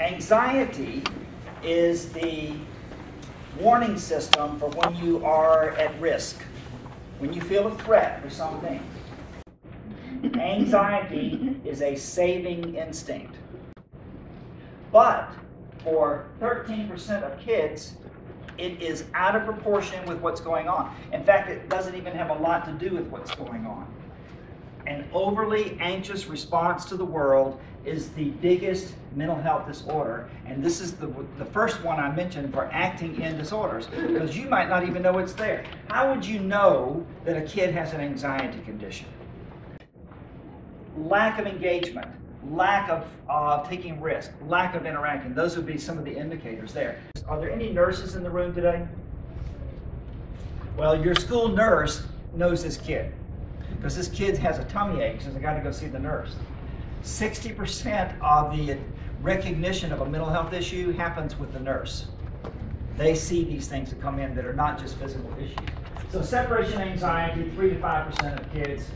Anxiety is the warning system for when you are at risk, when you feel a threat for something. Anxiety is a saving instinct. But for 13% of kids, it is out of proportion with what's going on. In fact, it doesn't even have a lot to do with what's going on. An overly anxious response to the world is the biggest mental health disorder, and this is the first one I mentioned for acting in disorders, because you might not even know it's there. How would you know that a kid has an anxiety condition? Lack of engagement, lack of taking risk, lack of interacting. Those would be some of the indicators there. Are there any nurses in the room today? Well, your school nurse knows this kid, because this kid has a tummy ache, so they got to go see the nurse. 60% of the recognition of a mental health issue happens with the nurse. They see these things that come in that are not just physical issues. So separation anxiety, 3 to 5% of kids.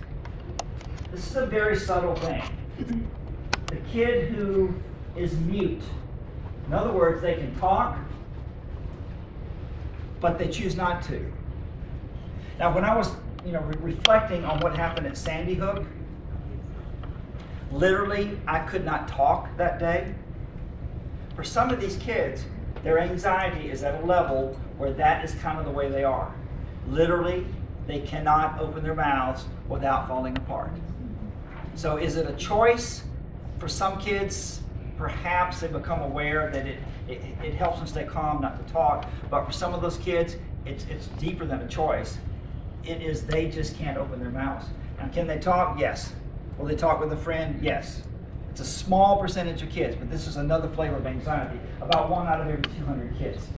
This is a very subtle thing. The kid who is mute, in other words, they can talk, but they choose not to. Now, when I was reflecting on what happened at Sandy Hook, literally, I could not talk that day. For some of these kids, their anxiety is at a level where that is kind of the way they are. Literally, they cannot open their mouths without falling apart. So is it a choice? For some kids, perhaps they become aware that it helps them stay calm not to talk, but for some of those kids, it's deeper than a choice. It is they just can't open their mouths. Now, can they talk? Yes. Will they talk with a friend? Yes. It's a small percentage of kids, but this is another flavor of anxiety. About 1 out of every 200 kids.